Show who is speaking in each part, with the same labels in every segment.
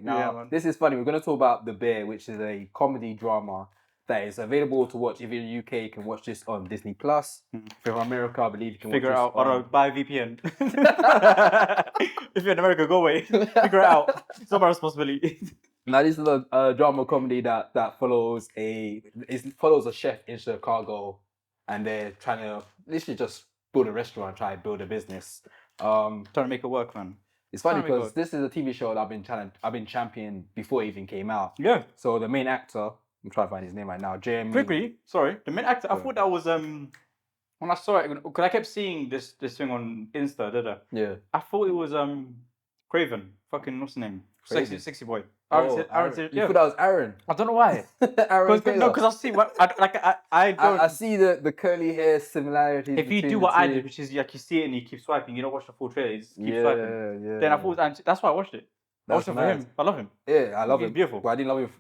Speaker 1: Now, this is funny. We're going to talk about The Bear, which is a comedy drama that is available to watch. If you're in the UK, you can watch this on Disney Plus. If you're in America, I believe you can
Speaker 2: Figure it
Speaker 1: watch
Speaker 2: out. Or no, buy VPN. If you're in America, go away. Figure it out. It's not my responsibility.
Speaker 1: Now, this is a drama comedy that follows a chef in Chicago, and they're trying to literally just build a restaurant, try to build a business.
Speaker 2: Trying to make it work, man.
Speaker 1: It's funny because this is a TV show that I've been championing before it even came out.
Speaker 2: Yeah.
Speaker 1: So the main actor, I'm trying to find his name right now, Jeremy.
Speaker 2: Quickly, sorry, the main actor. I thought that was when I saw it, because I kept seeing this thing on Insta, did I?
Speaker 1: Yeah.
Speaker 2: I thought it was Craven. Fucking what's his name? Sexy boy.
Speaker 1: Aaron. You thought that was Aaron?
Speaker 2: I don't know why.
Speaker 1: Aaron.
Speaker 2: Because I see what I
Speaker 1: see the curly hair similarities.
Speaker 2: If you do what I did, which is like you see it and you keep swiping, you don't watch the full trailer, you just keep swiping.
Speaker 1: Yeah.
Speaker 2: Then I thought that's why I watched it. I watched it for him. I love him.
Speaker 1: Yeah, I love him.
Speaker 2: He's beautiful.
Speaker 1: But I didn't love him.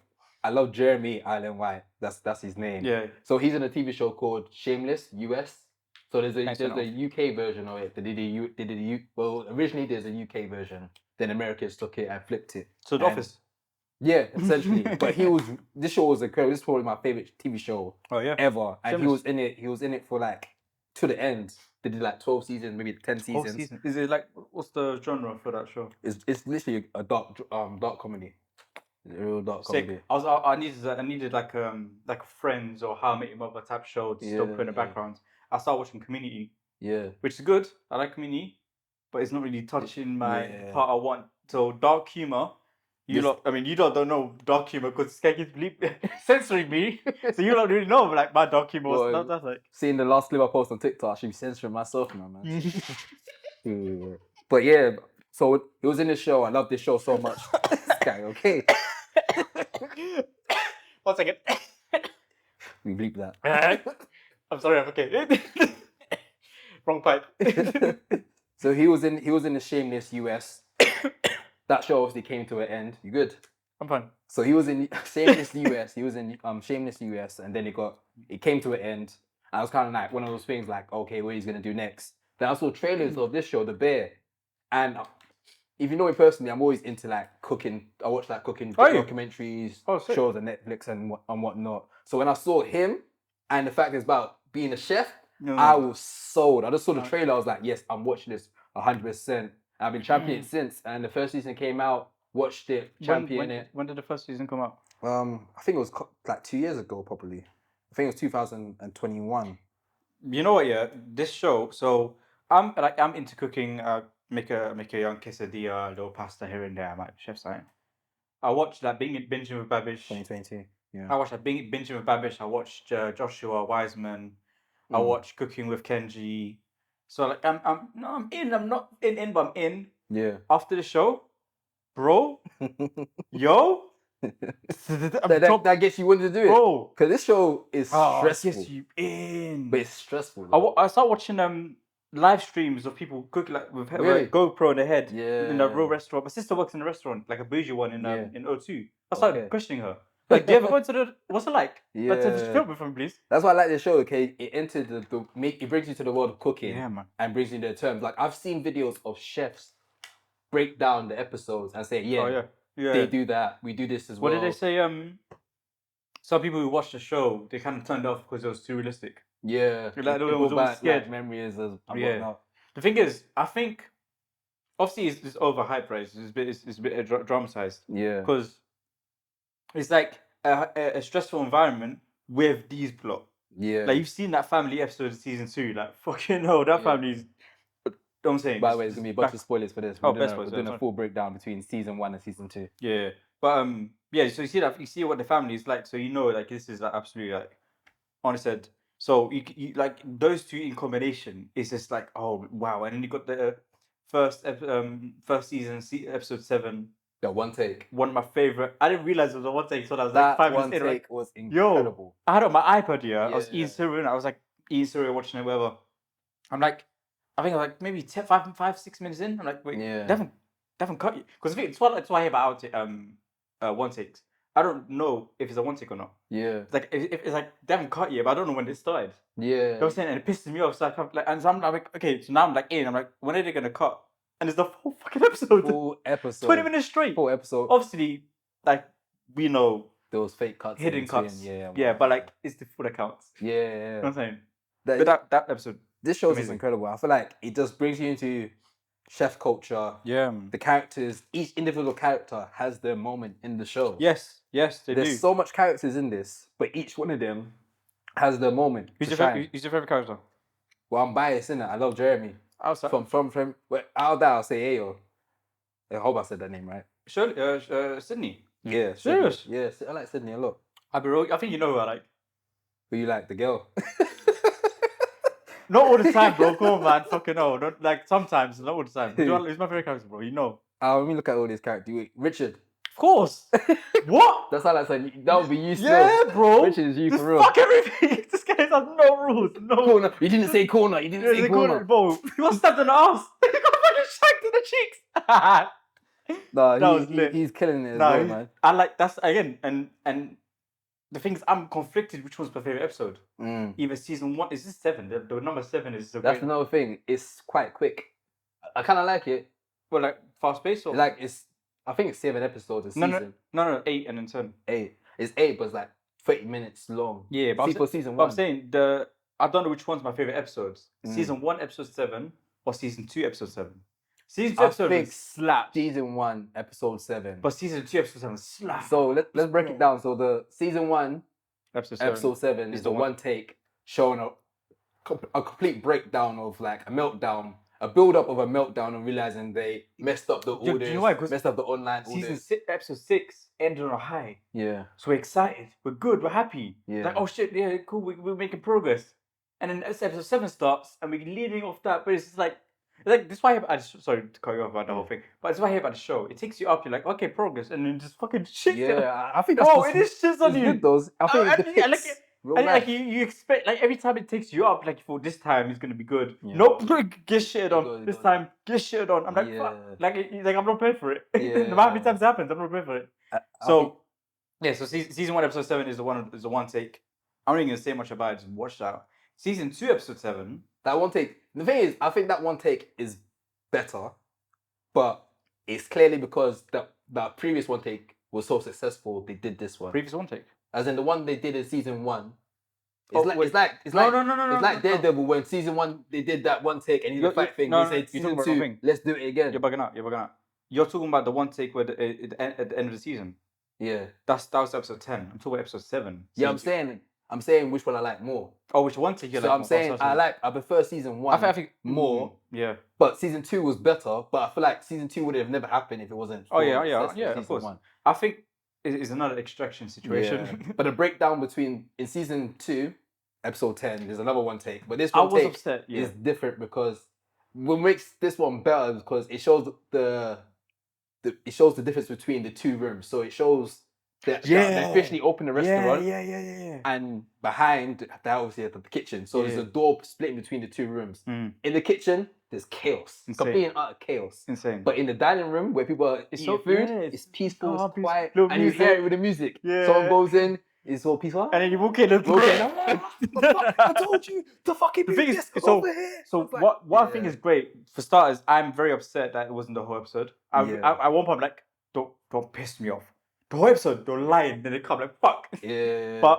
Speaker 1: I love Jeremy Allen White. That's his name.
Speaker 2: Yeah.
Speaker 1: So he's in a TV show called Shameless US. So there's a UK version of it. Well, originally there's a UK version. Then Americans took it and flipped it.
Speaker 2: So The Office.
Speaker 1: Yeah, essentially. But this show was incredible. This is probably my favorite TV show ever. And
Speaker 2: Shameless.
Speaker 1: he was in it for like to the end. They did like 12 seasons, maybe 10 seasons.
Speaker 2: Is it like, what's the genre for that show?
Speaker 1: It's literally a dark comedy. A real dark comedy.
Speaker 2: I needed like Friends or How I Met Your Mother type show to still put in the background. I started watching Community.
Speaker 1: Yeah.
Speaker 2: Which is good. I like Community, but it's not really touching my part I want. So dark humor. You lot don't know dark humor because Skeggy's censoring me. So you don't really know like my dark humor.
Speaker 1: Well,
Speaker 2: that's like
Speaker 1: seeing the last clip I posted on TikTok, I should be censoring myself now, man. But yeah, so it was in this show. I love this show so much. This guy, okay.
Speaker 2: 1 second.
Speaker 1: We bleep that.
Speaker 2: I'm sorry, I'm okay. Wrong pipe.
Speaker 1: So he was in the Shameless US. That show obviously came to an end. You good?
Speaker 2: I'm fine.
Speaker 1: So he was in Shameless US. He was in Shameless US, and then it came to an end. I was kind of like one of those things, like, okay, what he's gonna do next? Then I saw trailers of this show, The Bear, and if you know me personally, I'm always into like cooking. I watch like cooking documentaries, shows on Netflix and whatnot. So when I saw him and the fact it's about being a chef, I was sold. I just saw the trailer. I was like, yes, I'm watching this 100%. I've been championing it since, and the first season came out. Watched it, championed it.
Speaker 2: When did the first season come out?
Speaker 1: I think it was like 2 years ago, probably. I think it was 2021.
Speaker 2: You know what? Yeah, this show. So I'm into cooking. Make a young quesadilla, a little pasta here and there. I'm like chef science. I watched that binging with Babish.
Speaker 1: 2020. Yeah.
Speaker 2: I watched that binging with Babish. I watched Joshua Wiseman. I watched Cooking with Kenji. So like I'm in. I'm not in, but I'm in.
Speaker 1: Yeah.
Speaker 2: After the show, bro, yo,
Speaker 1: that gets you wanting to do it,
Speaker 2: bro.
Speaker 1: Because this show is stressful.
Speaker 2: Gets you in.
Speaker 1: But it's stressful.
Speaker 2: I started watching live streams of people cooking like with GoPro in their head in a real restaurant. My sister works in a restaurant, like a bougie one in O2. I started questioning her. Like, do you ever go to the? What's it like?
Speaker 1: Yeah.
Speaker 2: Like, just film it for me, please.
Speaker 1: That's why I like this show. Okay, it enters it brings you to the world of cooking.
Speaker 2: Yeah, man.
Speaker 1: And brings you the terms. Like I've seen videos of chefs break down the episodes and say, they do that. We do this as well.
Speaker 2: What did they say? Some people who watched the show, they kind of turned off because it was too realistic.
Speaker 1: Yeah.
Speaker 2: Like, it was all scared.
Speaker 1: Like, memories and
Speaker 2: whatnot. The thing is, I think, obviously, it's overhyped, right? It's a bit dramatized.
Speaker 1: Yeah.
Speaker 2: Because it's like a stressful environment with these plot.
Speaker 1: Yeah.
Speaker 2: Like, you've seen that family episode in season 2. Like, fucking hell, that family's... Don't say.
Speaker 1: By the way, there's going to be a bunch of spoilers for this.
Speaker 2: We're
Speaker 1: doing a full breakdown between season 1 and season 2.
Speaker 2: Yeah. But, so you see what the family is like. So, you know, like, this is like, absolutely, like, honest said. So, you like, those two in combination is just like, oh, wow. And then you got the first season, episode 7.
Speaker 1: The one take.
Speaker 2: One of my favorite. I didn't realize it was a one take, so I was
Speaker 1: that
Speaker 2: like 5
Speaker 1: minutes in.
Speaker 2: That one take
Speaker 1: was incredible.
Speaker 2: I had it on my iPad, I was eating cereal, and I was like eating cereal, watching it, whatever. I'm like, I think I was like maybe 5-6 minutes in. I'm like, wait, they haven't cut you. Because it's what I hear about one takes. I don't know if it's a one take or not.
Speaker 1: Yeah.
Speaker 2: It's like if it's like they haven't cut you, but I don't know when it started.
Speaker 1: Yeah.
Speaker 2: You know what I'm saying? And it pisses me off. So and so I'm like, okay, so now I'm like in. I'm like, when are they gonna cut and it's the whole fucking episode.
Speaker 1: Full episode.
Speaker 2: 20 minutes straight.
Speaker 1: Full episode.
Speaker 2: Obviously, like we know
Speaker 1: There was fake cuts.
Speaker 2: hidden
Speaker 1: in between.
Speaker 2: cuts.
Speaker 1: Yeah.
Speaker 2: But like it's the full accounts.
Speaker 1: Yeah.
Speaker 2: You know what I'm saying?
Speaker 1: That,
Speaker 2: That episode.
Speaker 1: this show's just
Speaker 2: amazing.
Speaker 1: incredible. I feel like it just brings you into chef culture.
Speaker 2: Yeah.
Speaker 1: The characters, each individual character has their moment in the show.
Speaker 2: Yes, they do.
Speaker 1: There's so much characters in this, but each one of them has their moment.
Speaker 2: Who's
Speaker 1: to
Speaker 2: your
Speaker 1: shine.
Speaker 2: favorite character?
Speaker 1: Well, I'm biased, innit? I love Jeremy.
Speaker 2: Outside.
Speaker 1: From well, out of that, I'll say Ayo. I hope I said that name right.
Speaker 2: Shirley, Sydney.
Speaker 1: Yeah.
Speaker 2: Serious?
Speaker 1: Sydney. Yeah, I like Sydney a lot.
Speaker 2: I think you know who I like.
Speaker 1: Who you like? The girl?
Speaker 2: Not all the time, bro. Come on, man. Fucking no. Not, like sometimes, not all the time. Who's my favorite character, bro? You know.
Speaker 1: Let me look at all these characters. Wait, Richard.
Speaker 2: Of course. What?
Speaker 1: That's how I said. That would be you still.
Speaker 2: Yeah, bro.
Speaker 1: Richard is you
Speaker 2: Just
Speaker 1: for real.
Speaker 2: fuck everything. This guy has no rules. No.
Speaker 1: Corner. You didn't say corner. You didn't say corner.
Speaker 2: Bro, he was stabbed in the ass. He got fucking shanked in the cheeks.
Speaker 1: No,
Speaker 2: was lit.
Speaker 1: he's killing it as well, man.
Speaker 2: I like that's again, and the thing is, I'm conflicted. Which one's my favorite episode? Either season 1 is this 7. The number 7 is so
Speaker 1: That's
Speaker 2: great.
Speaker 1: another thing. It's quite quick. I kind of like it.
Speaker 2: Well, like fast paced or
Speaker 1: Like I think it's 7 episodes a season.
Speaker 2: no, 8 and then 10.
Speaker 1: 8. It's 8, but it's like 30 minutes long.
Speaker 2: Yeah, but
Speaker 1: for season
Speaker 2: But
Speaker 1: 1.
Speaker 2: I'm saying I don't know which one's my favorite episodes. Season 1, episode 7, or season 2, episode 7. Season 2, episode 7 slaps.
Speaker 1: Season 1, episode 7.
Speaker 2: But season 2, episode 7 slaps.
Speaker 1: So let's break it down. So the season 1, episode 7 is the one take showing a complete breakdown of like a meltdown, a build up of a meltdown, and realizing they messed up the orders,
Speaker 2: Do you know why? 'Cause
Speaker 1: messed up the online
Speaker 2: season
Speaker 1: orders.
Speaker 2: 6, episode 6 ended on a high.
Speaker 1: Yeah.
Speaker 2: So we're excited. We're good. We're happy.
Speaker 1: Yeah.
Speaker 2: Like, oh shit, yeah, cool. We're making progress. And then episode 7 starts, and we're leading off that. But it's just like this is why sorry to cut you off about the whole thing. But it's why I hear about the show. It takes you up. You're like, okay, progress, and then just fucking shit.
Speaker 1: Yeah, I think that's
Speaker 2: Oh, it is shit on you.
Speaker 1: good though. I think it
Speaker 2: I like
Speaker 1: depicts
Speaker 2: it.
Speaker 1: real
Speaker 2: And
Speaker 1: life.
Speaker 2: like you expect, like every time it takes you up, like for this time it's gonna be good.
Speaker 1: Yeah.
Speaker 2: Nope, get shit on.
Speaker 1: Good,
Speaker 2: This
Speaker 1: good.
Speaker 2: time, get shit on. I'm like,
Speaker 1: Yeah.
Speaker 2: fuck. Like I'm not prepared for it.
Speaker 1: Yeah.
Speaker 2: No matter how many times it happens, I'm not prepared for it.
Speaker 1: I
Speaker 2: So yeah, so season 1, episode 7 is the one take. I'm not even gonna say much about it. Just watch that. Season 2, episode 7.
Speaker 1: that one take. The thing is, I think that one take is better, but it's clearly because the previous one take was so successful. They did this one,
Speaker 2: Previous one take.
Speaker 1: as in the one they did in season 1.
Speaker 2: Oh,
Speaker 1: It's
Speaker 2: wait.
Speaker 1: like
Speaker 2: No.
Speaker 1: it's like Daredevil when season 1 they did that one take and he
Speaker 2: You're-
Speaker 1: the fight thing.
Speaker 2: no,
Speaker 1: They
Speaker 2: no,
Speaker 1: said
Speaker 2: you're
Speaker 1: season
Speaker 2: talking about the
Speaker 1: 2,
Speaker 2: thing.
Speaker 1: let's do it again.
Speaker 2: You're bugging out. You're talking about the one take where at the end of the season.
Speaker 1: Yeah,
Speaker 2: That was episode 10. I'm talking about episode 7.
Speaker 1: yeah.
Speaker 2: Season
Speaker 1: I'm saying which one I like more.
Speaker 2: Oh, which one take you
Speaker 1: So
Speaker 2: like?
Speaker 1: I'm saying I prefer season 1
Speaker 2: I think
Speaker 1: more.
Speaker 2: Yeah.
Speaker 1: But season 2 was better. But I feel like season 2 would have never happened if it wasn't.
Speaker 2: Oh, yeah,
Speaker 1: for
Speaker 2: yeah,
Speaker 1: success
Speaker 2: yeah,
Speaker 1: of
Speaker 2: of
Speaker 1: season
Speaker 2: course.
Speaker 1: 1.
Speaker 2: I think it's another extraction
Speaker 1: Yeah.
Speaker 2: situation.
Speaker 1: But the breakdown between in season 2, episode 10, there's another one take. But this
Speaker 2: I
Speaker 1: one
Speaker 2: was
Speaker 1: take
Speaker 2: upset. Yeah.
Speaker 1: is different because what makes this one better is because it shows it shows the difference between the 2 rooms. So it shows that they officially opened a restaurant.
Speaker 2: Yeah.
Speaker 1: And behind, they obviously have the kitchen. So there's
Speaker 2: Yeah.
Speaker 1: a door splitting between the 2 rooms.
Speaker 2: Mm.
Speaker 1: In the kitchen, there's chaos.
Speaker 2: Insane.
Speaker 1: Complete and utter chaos.
Speaker 2: Insane.
Speaker 1: But in the dining room where people are
Speaker 2: It's
Speaker 1: eating
Speaker 2: so-
Speaker 1: food,
Speaker 2: yeah,
Speaker 1: it's peaceful,
Speaker 2: calm,
Speaker 1: it's
Speaker 2: peaceful,
Speaker 1: quiet,
Speaker 2: little
Speaker 1: and you hear
Speaker 2: music.
Speaker 1: it with the music.
Speaker 2: Yeah.
Speaker 1: Someone goes in, it's all peaceful.
Speaker 2: and then you walk in and
Speaker 1: Okay, I told you to fucking
Speaker 2: The
Speaker 1: be
Speaker 2: thing is,
Speaker 1: this
Speaker 2: so-
Speaker 1: over here.
Speaker 2: So
Speaker 1: It's like,
Speaker 2: what I think is great for starters, I'm very upset that it wasn't the whole episode.
Speaker 1: Yeah.
Speaker 2: At one point, I'm like, don't piss me off. The whole episode, they're lying, then they come like fuck.
Speaker 1: Yeah.
Speaker 2: But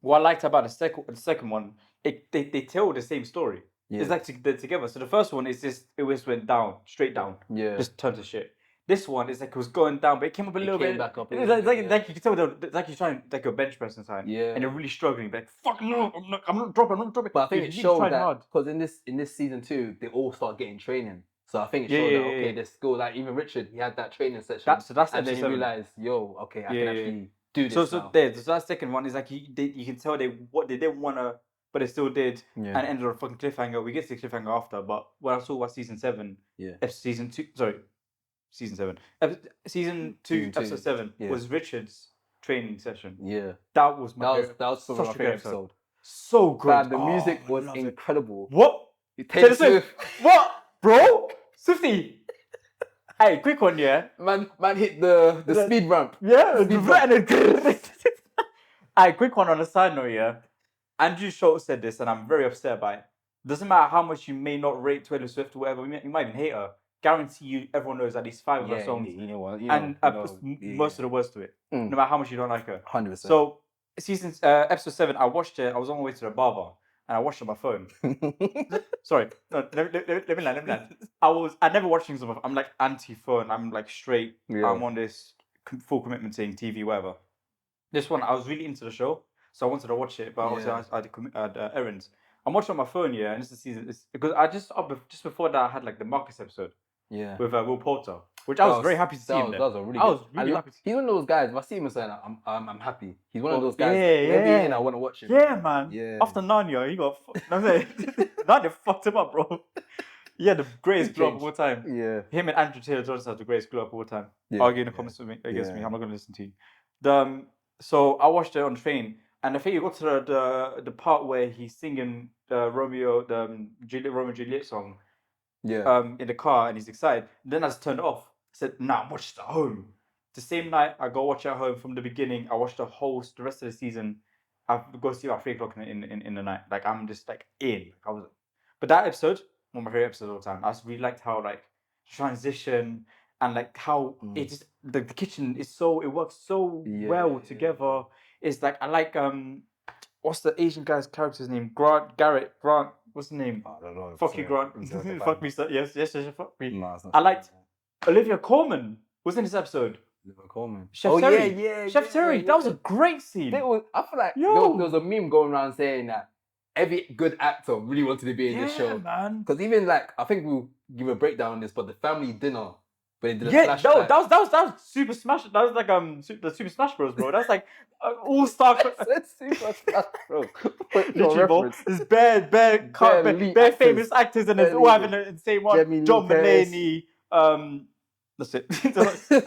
Speaker 2: what I liked about the second one, they tell the same story.
Speaker 1: yeah.
Speaker 2: It's like they're together. So the first one is just it just went down, straight down,
Speaker 1: yeah.
Speaker 2: just turned to shit. This one is like it was going down, but it came up a little
Speaker 1: came
Speaker 2: bit.
Speaker 1: back up a
Speaker 2: It's
Speaker 1: little
Speaker 2: like,
Speaker 1: bit,
Speaker 2: like you can tell it's like you're trying like a bench press inside.
Speaker 1: Yeah.
Speaker 2: And they're really struggling. Like fuck no, I'm not dropping.
Speaker 1: But I think
Speaker 2: You're
Speaker 1: it
Speaker 2: really
Speaker 1: showed
Speaker 2: trying
Speaker 1: that
Speaker 2: hard.
Speaker 1: because in this season 2, they all start getting training. So I think it
Speaker 2: Yeah,
Speaker 1: showed
Speaker 2: yeah,
Speaker 1: that
Speaker 2: yeah,
Speaker 1: okay,
Speaker 2: yeah.
Speaker 1: there's still like even Richard, he had that training session.
Speaker 2: That's
Speaker 1: and then
Speaker 2: episode
Speaker 1: he
Speaker 2: 7.
Speaker 1: realized, yo, okay, I
Speaker 2: Yeah,
Speaker 1: can
Speaker 2: yeah,
Speaker 1: actually do this.
Speaker 2: So
Speaker 1: now.
Speaker 2: that second one is like you can tell they didn't wanna, but they still did,
Speaker 1: Yeah.
Speaker 2: and it ended on a fucking cliffhanger. We get to the cliffhanger after, but when I saw about season 7,
Speaker 1: Yeah.
Speaker 2: season 2, season 7, season 2,
Speaker 1: Season 2,
Speaker 2: episode 7
Speaker 1: yeah.
Speaker 2: was Richard's training session.
Speaker 1: Yeah.
Speaker 2: That was my favorite.
Speaker 1: That was probably
Speaker 2: Such
Speaker 1: my
Speaker 2: a good
Speaker 1: favorite
Speaker 2: episode.
Speaker 1: episode.
Speaker 2: So good.
Speaker 1: Man, the
Speaker 2: Oh,
Speaker 1: music
Speaker 2: I
Speaker 1: was
Speaker 2: love it.
Speaker 1: incredible.
Speaker 2: What?
Speaker 1: Taylor
Speaker 2: Taylor Swift. What, bro? Swifty. Hey, quick one, yeah.
Speaker 1: Man hit the speed ramp.
Speaker 2: Yeah,
Speaker 1: Speed bump.
Speaker 2: Alright, quick one on a side note, yeah. Andrew Schultz said this, and I'm very upset by it. doesn't matter how much you may not rate Taylor Swift or whatever, you might even hate her. Guarantee you, everyone knows at least 5 of her songs most of the words to it. No matter how much you don't like her.
Speaker 1: 100%.
Speaker 2: So episode 7, I watched it. I was on my way to the barber, and I watched it on my phone. Sorry, no, let me land. I never watched things on my phone. I'm like anti-phone. I'm like straight.
Speaker 1: Yeah.
Speaker 2: I'm on this full commitment thing, TV, whatever. This one, I was really into the show, so I wanted to watch it, but obviously I had errands. I'm watching on my phone, yeah, and this is the season. It's because I just before that I had like the Marcus episode.
Speaker 1: Yeah.
Speaker 2: With Will Poulter, which I was very happy to see him there.
Speaker 1: That was a really
Speaker 2: I was really happy.
Speaker 1: He's one of those guys. If I see him saying, I'm happy. He's one of those guys.
Speaker 2: Yeah.
Speaker 1: And I want to watch him.
Speaker 2: Yeah, man.
Speaker 1: Yeah.
Speaker 2: After Narnia, he got. Narnia fucked him up, bro. Yeah, the greatest glow up of all time.
Speaker 1: Yeah.
Speaker 2: Him and Andrew Taylor-Johnson have the greatest glow up of all time.
Speaker 1: Yeah.
Speaker 2: Argue in the comments with me against me. I'm not going to listen to you. So I watched it on the train, and I think you got to the part where he's singing Romeo and Juliet song.
Speaker 1: Yeah.
Speaker 2: In the car, and he's excited. Then I just turned it off. I said, "Nah, I'm watching it at home." The same night, I go watch it at home from the beginning. I watched the rest of the season. I go see it at 3:00 in the night. Like I'm just like in. But that episode, one of my favorite episodes of all time. I just really liked how like transition and like how it just the kitchen is it works so well together. It's like I like what's the Asian guy's character's name? Grant. What's the name?
Speaker 1: I don't know.
Speaker 2: Fuck you, Grant. Fuck me, sir. Yes, fuck me.
Speaker 1: No, it's not.
Speaker 2: I liked Olivia Colman was in this episode.
Speaker 1: Olivia Colman.
Speaker 2: Chef Terry. Chef Terry. That was a great scene.
Speaker 1: I feel like there was a meme going around saying that every good actor really wanted to be in this show.
Speaker 2: Man.
Speaker 1: Because even like, I think we'll give a breakdown on this, but the family dinner, when they did
Speaker 2: that was Super Smash. That was like the Super Smash Bros, bro. That's like all-star.
Speaker 1: That's Super Smash Bros.
Speaker 2: Literally, bro. There's bare famous actors and it's all having the same one. John Mulaney. That's it.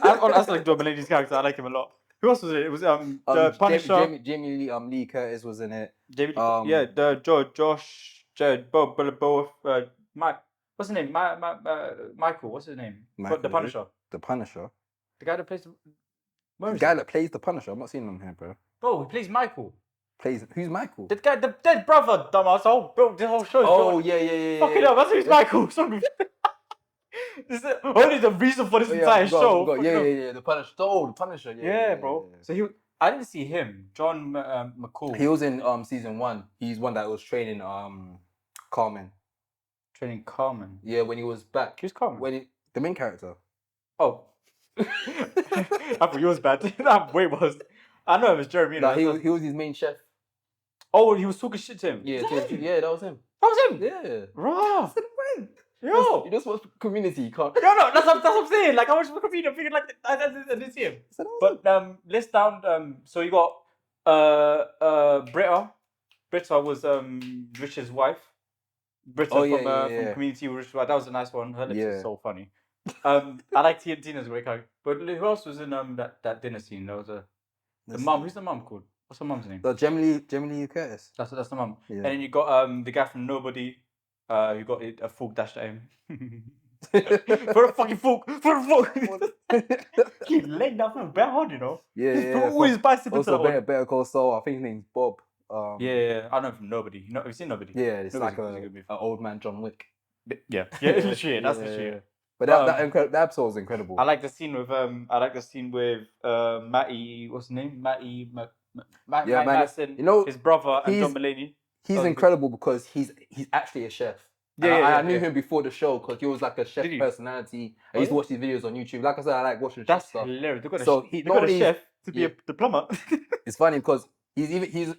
Speaker 2: I like John Mulaney's character. I like him a lot. Who else was in it? It was the Punisher.
Speaker 1: Jamie Lee Curtis was in it.
Speaker 2: Mike. What's his name? Michael. What's his name? The Punisher.
Speaker 1: The Punisher.
Speaker 2: The guy that plays.
Speaker 1: That plays the Punisher. I'm not seeing him here, bro.
Speaker 2: Bro, he plays Michael.
Speaker 1: Who's Michael?
Speaker 2: The guy, the dead brother, dumbass. This whole show.
Speaker 1: Oh yeah.
Speaker 2: Fucking hell, that's who's Michael. Sorry. This is only the reason for this entire show.
Speaker 1: Yeah. The Punisher. Oh, the Punisher.
Speaker 2: Yeah, bro. So I didn't see him. John McCall.
Speaker 1: He was in season 1. He's one that was training Carmen.
Speaker 2: Training Carmen.
Speaker 1: Yeah, when he was back.
Speaker 2: Who's Carmen?
Speaker 1: The main character.
Speaker 2: Oh. I thought he was bad. That way was. I know it was Jeremy.
Speaker 1: No, he was his main chef.
Speaker 2: Oh, he was talking shit to him.
Speaker 1: Yeah, that was him. That was him. Yeah.
Speaker 2: Raw.
Speaker 1: Yo, you just watch Community. You can't.
Speaker 2: No, that's what I'm saying. Like I watched Community, I'm thinking like I didn't see him. But list down. So you got Britta. Britta was Richard's wife. Britta from Community. That was a nice one. Her lips are so funny. I like Tina's great character. But who else was in that dinner scene? There was the mum. Who's the mum called? What's her mum's name?
Speaker 1: Jamie Lee Curtis.
Speaker 2: That's the mum. Yeah. And then you got the guy from Nobody. You got a fork dashed at him. For a fucking fork. He laid down for a bare hard, you know.
Speaker 1: Yeah.
Speaker 2: Always bicycle.
Speaker 1: Also, Better Call Saul. I think his name's Bob.
Speaker 2: Yeah. I know him from Nobody. Have you seen Nobody?
Speaker 1: Yeah, it's like an old man John Wick.
Speaker 2: Yeah, literally. That's literally.
Speaker 1: But that episode was incredible.
Speaker 2: I like the scene with Matty. What's his name? Matty Madison.
Speaker 1: You know,
Speaker 2: his brother and John Mulaney.
Speaker 1: He's incredible because he's actually a chef. I knew him before the show because he was like a chef personality. I used to watch these videos on YouTube. Like I said, I like watching chef stuff.
Speaker 2: That's hilarious. They got a chef to be the plumber.
Speaker 1: It's funny because he's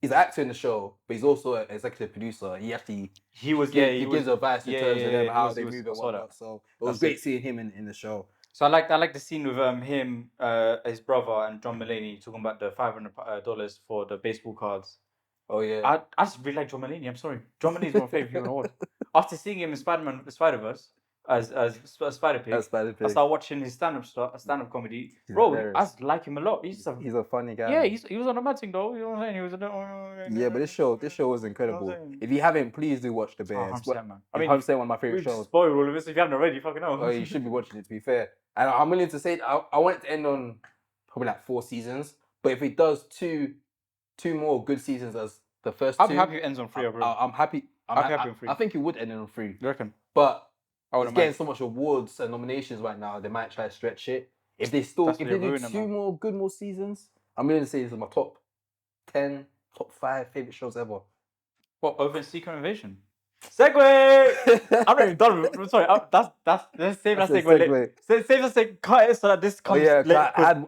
Speaker 1: an actor in the show, but he's also an executive producer. He gives advice in terms of how they move and whatnot. So it was great seeing him in the show.
Speaker 2: So I like the scene with him, his brother, and John Mulaney talking about the $500 for the baseball cards.
Speaker 1: Oh yeah.
Speaker 2: I just really like John Mulaney. I'm sorry, John Mulaney is my favorite human award. After seeing him in Spider-Verse as Spider-Pig, I started watching his stand-up comedy. Bro, I just like him a lot. He's
Speaker 1: a funny guy.
Speaker 2: Yeah, he was on a mad thing though. You know what I'm saying? He was
Speaker 1: yeah, but this show was incredible. You know, if you haven't, please do watch The Bear.
Speaker 2: Man.
Speaker 1: I mean, 100% one of my favorite shows.
Speaker 2: Spoil all of this if you haven't already. Fucking hell.
Speaker 1: Oh, you should be watching it. To be fair, and I'm willing to say I want it to end on probably like 4 seasons. But if it does two more good seasons as the first 2,
Speaker 2: I'm happy it ends on 3, bro.
Speaker 1: I'm happy.
Speaker 2: I'd be happy on 3.
Speaker 1: I think it would end on 3.
Speaker 2: You reckon?
Speaker 1: But
Speaker 2: I
Speaker 1: it's
Speaker 2: wouldn't
Speaker 1: getting
Speaker 2: mind.
Speaker 1: so much awards and nominations right now. They might try to stretch it. If they do two more seasons, I'm going to say this is my top 10, top 5 favorite shows ever.
Speaker 2: What, over Secret Invasion? Segue! I'm not even done with it. Sorry, let's save that segue. Save the segue. Cut it so that this comes late.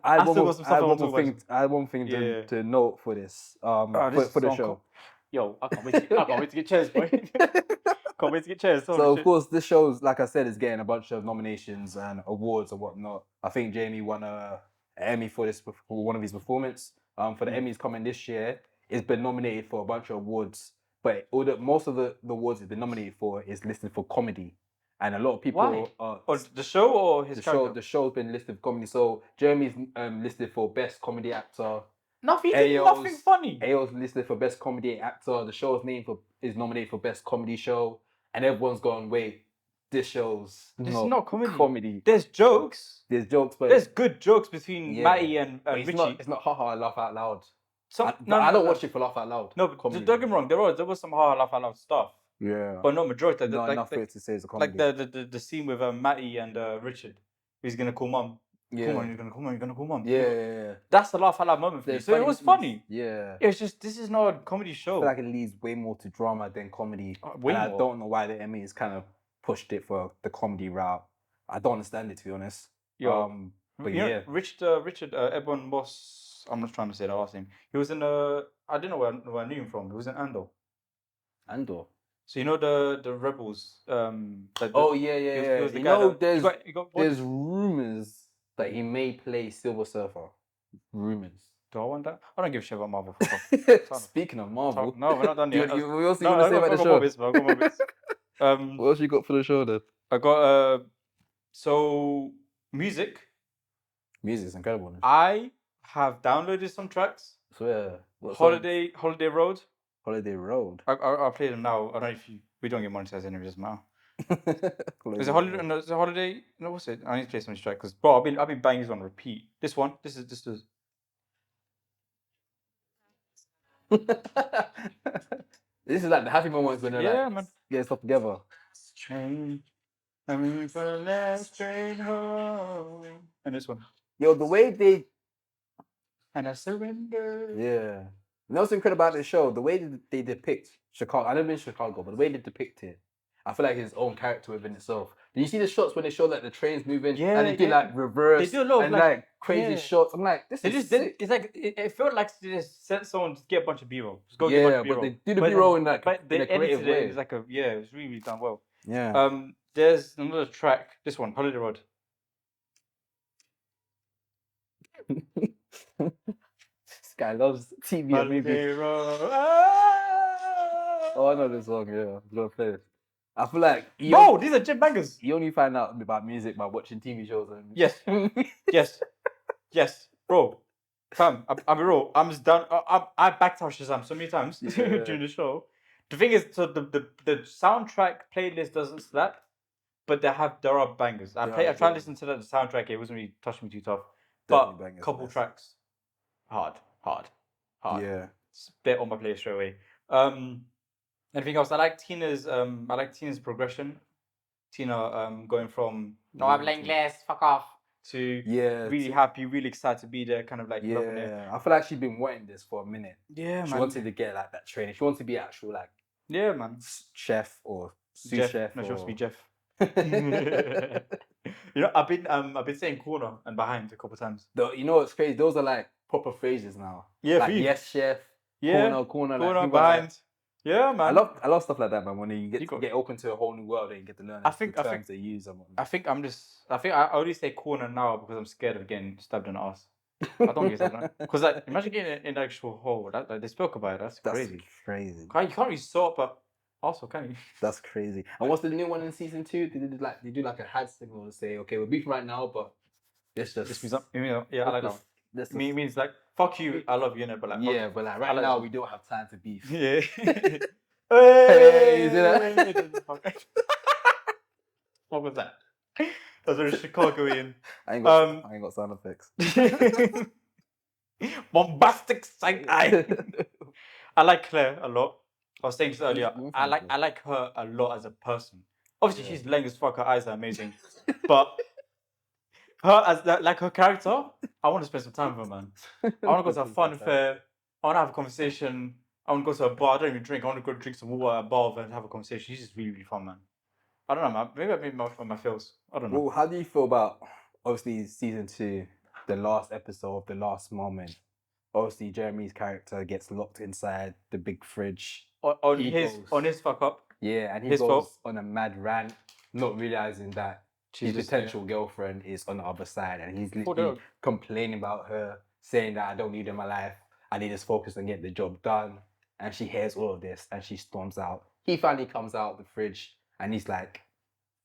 Speaker 1: I had one thing to note for this. For the show.
Speaker 2: Yo, I can't wait to get chairs, boy. Can't wait to get chairs.
Speaker 1: So of course, this show's, like I said, is getting a bunch of nominations and awards and whatnot. I think Jamie won an Emmy for one of his performance. For the Emmys coming this year, it's been nominated for a bunch of awards. But most of the awards it's been nominated for is listed for comedy, and a lot of people.
Speaker 2: Why? The show or his character?
Speaker 1: The show's been listed for comedy. So Jeremy's listed for best comedy actor.
Speaker 2: Nothing funny.
Speaker 1: Ayo's listed for best comedy actor. The show's is nominated for best comedy show, and everyone's gone, wait, this show's
Speaker 2: not
Speaker 1: comedy.
Speaker 2: There's jokes.
Speaker 1: There's jokes, but
Speaker 2: there's good jokes between Matty and Richie.
Speaker 1: It's not haha laugh out loud. I don't watch it for laugh out loud.
Speaker 2: No, but don't get me wrong. There was some haha laugh out loud stuff.
Speaker 1: Yeah,
Speaker 2: but not majority.
Speaker 1: Not enough for it to say it's a comedy.
Speaker 2: Like the scene with Matty and Richard, he's gonna call mum.
Speaker 1: Yeah.
Speaker 2: Come on, you're gonna call mum.
Speaker 1: Yeah.
Speaker 2: That's the laugh out loud moment for me. So it was funny.
Speaker 1: Yeah.
Speaker 2: It's just this is not a comedy show.
Speaker 1: I feel like it leads way more to drama than comedy. I don't know why the Emmys kind of pushed it for the comedy route. I don't understand it, to be honest. But
Speaker 2: know, Richard Ebon Moss. I'm not trying to say the last name. He was in I don't know where I knew him from. He was in Andor. So you know the rebels.
Speaker 1: Yeah.
Speaker 2: He was
Speaker 1: there's rumors that he may play Silver Surfer. Rumors.
Speaker 2: Do I want that? I don't give a shit about Marvel.
Speaker 1: Speaking of Marvel,
Speaker 2: no, we're not done yet.
Speaker 1: We also going to say about the show.
Speaker 2: I got more bits.
Speaker 1: What else you got for the show then?
Speaker 2: I got so music.
Speaker 1: Music's incredible.
Speaker 2: I have downloaded some tracks.
Speaker 1: So
Speaker 2: Holiday Road.
Speaker 1: Holiday Road.
Speaker 2: I'll play them now. I don't know if we don't get monetized anyway, it doesn't matter. Is it Holiday? No, is it Holiday? No, what's it? I need to play some tracks because bro, I've been banging this on repeat. This one, this is.
Speaker 1: This is like the happy moments when they're like get stuff together.
Speaker 2: Train, I'm for the last train home. And this one.
Speaker 1: Yo, the way they
Speaker 2: and I surrender.
Speaker 1: Yeah. You know what's incredible about this show? The way they depict Chicago. I've never been to Chicago, but the way they depict it, I feel like it's its own character within itself. Do you see the shots when they show like the trains moving and they do like reverse?
Speaker 2: They do a lot of
Speaker 1: like crazy shots. I'm like, this is sick.
Speaker 2: It's like it felt like they just sent someone to get a bunch of B-roll. Just go
Speaker 1: get a bunch of B-roll. But they do the B-roll in like in a creative way.
Speaker 2: It's like it was really done well.
Speaker 1: Yeah.
Speaker 2: There's another track. This one, Holiday Road.
Speaker 1: This guy loves TV and movies. Oh, I know this song. Yeah, I'm gonna play it. I feel like
Speaker 2: these are gym bangers.
Speaker 1: You only find out about music by watching TV shows. And
Speaker 2: yes, bro. Fam, I'm real. I'm just done. I backed out Shazam so many times during the show. The thing is, so the soundtrack playlist doesn't slap, but there are bangers. I try to listen to the soundtrack. It wasn't really touching me too tough, but couple tracks, hard.
Speaker 1: Yeah,
Speaker 2: spit on my playlist straight away. Anything else? I like Tina's progression. Tina going from no, I'm playing less, fuck off, to really happy, really excited to be there, kind of like loving it.
Speaker 1: I feel like she's been wanting this for a minute.
Speaker 2: Yeah, man.
Speaker 1: She wanted to get like that training. She wants to be actual like chef or sous chef.
Speaker 2: No, she wants to be Jeff. You know, I've been saying corner and behind a couple of times.
Speaker 1: You know what's crazy? Those are like proper phrases now.
Speaker 2: Yeah,
Speaker 1: like yes chef. Corner, like,
Speaker 2: behind.
Speaker 1: Like,
Speaker 2: yeah, man.
Speaker 1: I love stuff like that, man. When you get open to a whole new world and you get to learn the terms they use.
Speaker 2: I only say corner now because I'm scared of getting stabbed in the ass. I don't get stabbed because like imagine getting in the actual hole. That they spoke about it. That's crazy.
Speaker 1: Crazy.
Speaker 2: You can't really sort, but also can you?
Speaker 1: That's crazy. And what's the new one in season 2? They do like a hand signal to say, okay, we're beefing right now, but this means up.
Speaker 2: Yeah, I like that one. It means like fuck you, I love you, but like
Speaker 1: but like right now we don't have time to beef.
Speaker 2: Yeah.
Speaker 1: Hey, you see that?
Speaker 2: What was that? That was very Chicagoan.
Speaker 1: I ain't got sound effects.
Speaker 2: Bombastic side eye. I like Claire a lot. I was saying this earlier. I like her a lot as a person. Obviously, she's lame as fuck. Her eyes are amazing, but her as like her character, I want to spend some time with her, man. I want to go to a fun fair. I want to have a conversation. I want to go to a bar. I don't even drink. I want to go drink some water at a bar and have a conversation. She's just really, really fun, man. I don't know, man. Maybe I made my feels. I don't know.
Speaker 1: Well, how do you feel about obviously season 2, the last episode, the last moment? Obviously, Jeremy's character gets locked inside the big fridge.
Speaker 2: On his fuck up.
Speaker 1: Yeah, and he
Speaker 2: his
Speaker 1: goes
Speaker 2: fault.
Speaker 1: on a mad rant, not realizing that his potential girlfriend is on the other side, and he's literally complaining about her, saying that I don't need her in my life. I need to focus on getting the job done. And she hears all of this, and she storms out. He finally comes out of the fridge, and he's like,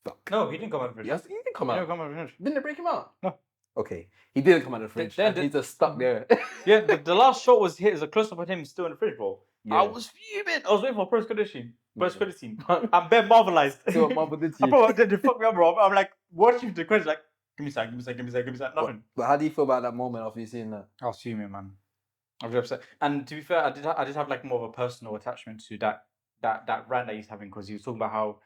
Speaker 1: "Fuck."
Speaker 2: No, he didn't come out of the fridge.
Speaker 1: Yes, he didn't come out.
Speaker 2: He didn't come out of the fridge.
Speaker 1: Didn't they break him out?
Speaker 2: No.
Speaker 1: Okay, he didn't come out of the fridge. He's just stuck there.
Speaker 2: Yeah, the last shot was a close up of him still in the fridge, bro.
Speaker 1: Yeah.
Speaker 2: I was fuming. I was waiting for post credit scene. I'm bare marvelized.
Speaker 1: See what Marvel did to you?
Speaker 2: Bro, they fucked me up, bro. I'm like watching the credits, like, give me that. Nothing.
Speaker 1: But how do you feel about that moment after you seen that?
Speaker 2: I was fuming, man. I was upset. And to be fair, I did have like more of a personal attachment to that rant that he's having, because he was talking about how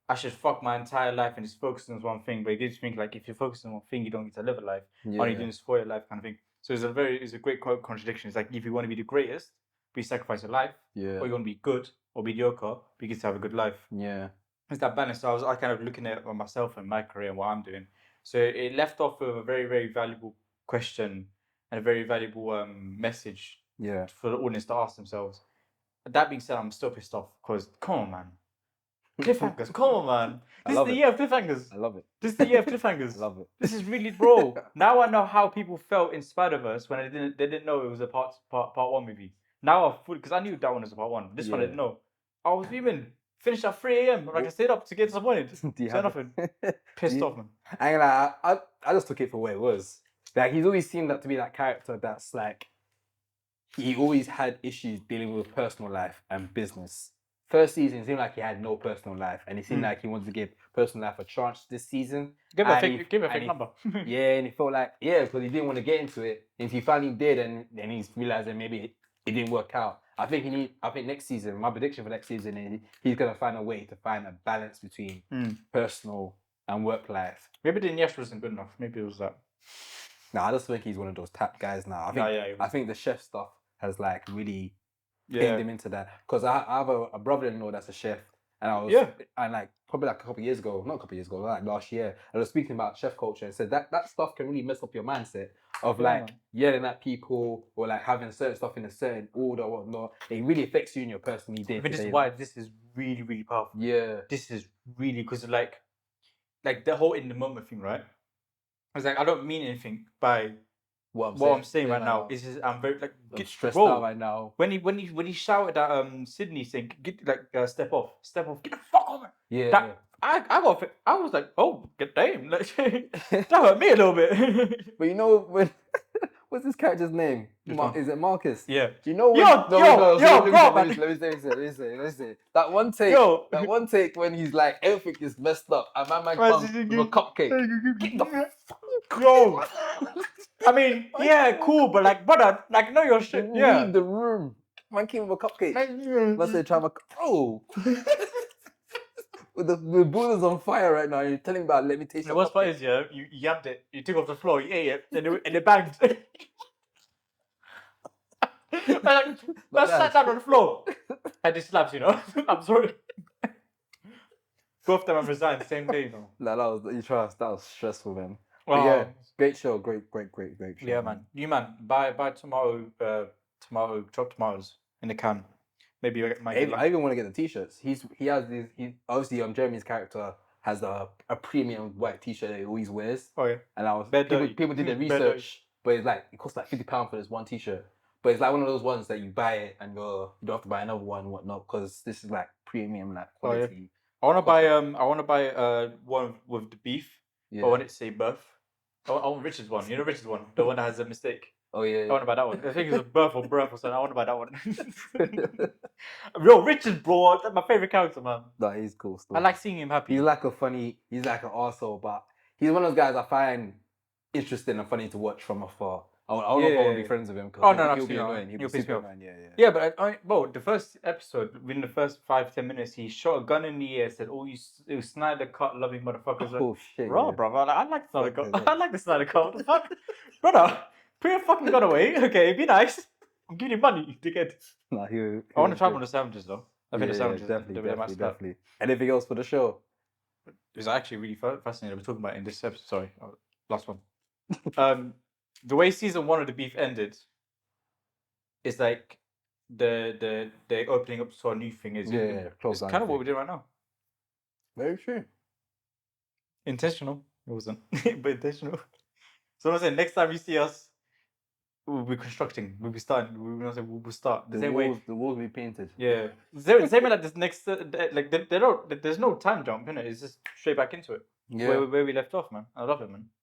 Speaker 2: I should fuck my entire life and just focus on one thing. But he did think like, if you're focusing on one thing, you don't get to live a life.
Speaker 1: Yeah.
Speaker 2: Or you're doing this for your life kind of thing. So it's a great quote contradiction. It's like, if you want to be the greatest, but you sacrifice your life, or you want to be good or mediocre, but you get to have a good life.
Speaker 1: Yeah.
Speaker 2: It's that balance. So I was kind of looking at myself and my career and what I'm doing. So it left off with a very, very valuable question and a very valuable message for the audience to ask themselves. That being said, I'm still pissed off because, come on, man. Cliffhangers, come on, man. This is the year of cliffhangers.
Speaker 1: I love it.
Speaker 2: This is the year of cliffhangers.
Speaker 1: I love it.
Speaker 2: This is really, bro. Now I know how people felt in Spider-Verse when they didn't know it was a part 1 movie. Now I fully, because I knew that one was a part 1. This one I didn't know. I was even finished at 3 a.m. Like I stayed up to get disappointed. So nothing. Pissed off, man.
Speaker 1: I just took it for what it was. Like, he's always seemed that to be that character that's like, he always had issues dealing with personal life and business. First season, it seemed like he had no personal life, and it seemed like he wanted to give personal life a chance this season.
Speaker 2: Give him a fake number.
Speaker 1: Yeah, and he felt like, because he didn't want to get into it. And if he finally did, and then he's realizing maybe it didn't work out. I think next season, my prediction for next season is he's gonna find a way to find a balance between personal and work life.
Speaker 2: Maybe the Nyesh wasn't good enough. Maybe it was that.
Speaker 1: No, I just think he's one of those tap guys now. I think the chef stuff has like really pinned him into that. Because I have a brother-in-law that's a chef, and I was and like probably like a couple of years ago, like last year, I was speaking about chef culture and said that stuff can really mess up your mindset of like yelling at people or like having certain stuff in a certain order or whatnot. It really affects you in your personal day.
Speaker 2: But this is why this is really, really powerful.
Speaker 1: Yeah.
Speaker 2: This is really, because like the whole in the moment thing, right? It's like, I don't mean anything by what I'm saying right now. Is I'm very like,
Speaker 1: I'm stressed out right now.
Speaker 2: When he shouted at Sydney saying, get like step off, get the fuck off.
Speaker 1: Yeah.
Speaker 2: I was like, oh, get damn, like that hurt me a little bit.
Speaker 1: But you know what's this character's name? Is it Marcus?
Speaker 2: Yeah.
Speaker 1: You know when let me say. That one take when he's like, everything is messed up, and my man comes with a cupcake. Get the
Speaker 2: fuck. I mean, cool, but like, brother, like, know your shit. Yeah.
Speaker 1: Leave the room. Man came with a cupcake. Let's say, bro. The boiler's on fire right now. You're telling me about let me taste.
Speaker 2: The worst part is, you yabbed it. You took off the floor. You ate it, and it banged. Let's sat down on the floor. And it slaps, I'm sorry. Both of them have resigned the same day,
Speaker 1: That was stressful, man.
Speaker 2: Wow.
Speaker 1: Yeah, great show. Great show.
Speaker 2: Yeah, man. Buy chopped tomatoes in the can. Maybe
Speaker 1: I even want to get the t-shirts. He has these. Obviously, Jeremy's character has a premium white t-shirt that he always wears.
Speaker 2: Oh yeah.
Speaker 1: And people did the research, but it's like it costs like £50 for this one t-shirt. But it's like one of those ones that you buy it and you don't have to buy another one and whatnot, because this is like premium like quality.
Speaker 2: I want to buy one with the beef. Yeah. I want it to say birth. I want Richard's one. You know Richard's one, the one that has a mistake.
Speaker 1: Oh yeah.
Speaker 2: I want to buy that one. I think it's a birth or something. I want to buy that one. Yo, Richard, bro, that's my favorite character, man.
Speaker 1: No, he's cool. Still.
Speaker 2: I like seeing him happy.
Speaker 1: He's like an arsehole, but he's one of those guys I find interesting and funny to watch from afar. I would not want to be
Speaker 2: Yeah.
Speaker 1: friends with him because
Speaker 2: Oh, no,
Speaker 1: he'll
Speaker 2: absolutely
Speaker 1: be
Speaker 2: not.
Speaker 1: annoying. He'll
Speaker 2: He'll
Speaker 1: be
Speaker 2: piss me
Speaker 1: super
Speaker 2: off.
Speaker 1: annoying. Yeah.
Speaker 2: Yeah, but bro, the first episode, within the first 5-10 minutes, he shot a gun in the air, said, "Oh, you Snyder Cut loving motherfuckers." Like,
Speaker 1: Oh shit.
Speaker 2: bro,
Speaker 1: Yeah.
Speaker 2: bro, I like the Snyder
Speaker 1: Okay,
Speaker 2: Cut.
Speaker 1: yeah.
Speaker 2: I like the Snyder Cut. What the fuck, brother? Put your fucking gun away. Okay, be nice. I'm giving you money, dickhead.
Speaker 1: Nah,
Speaker 2: I want to try one of the sandwiches though. I think the sandwiches,
Speaker 1: definitely. Anything else for the show?
Speaker 2: It was actually really fascinating. We're talking about it in this episode. Sorry, last one. The way season 1 of the Beef ended is like the opening up to a new thing. Is
Speaker 1: close
Speaker 2: it's
Speaker 1: down
Speaker 2: kind of what
Speaker 1: thing.
Speaker 2: we're doing right now.
Speaker 1: Very true.
Speaker 2: Intentional. It wasn't, but intentional. So I'm saying next time you see us, we'll be constructing. We'll be starting. We'll start the same way.
Speaker 1: The walls will be painted.
Speaker 2: Yeah, same way like this next. Like they don't. There's no time jump in it. It's just straight back into it.
Speaker 1: Yeah.
Speaker 2: Where we left off, man. I love it, man.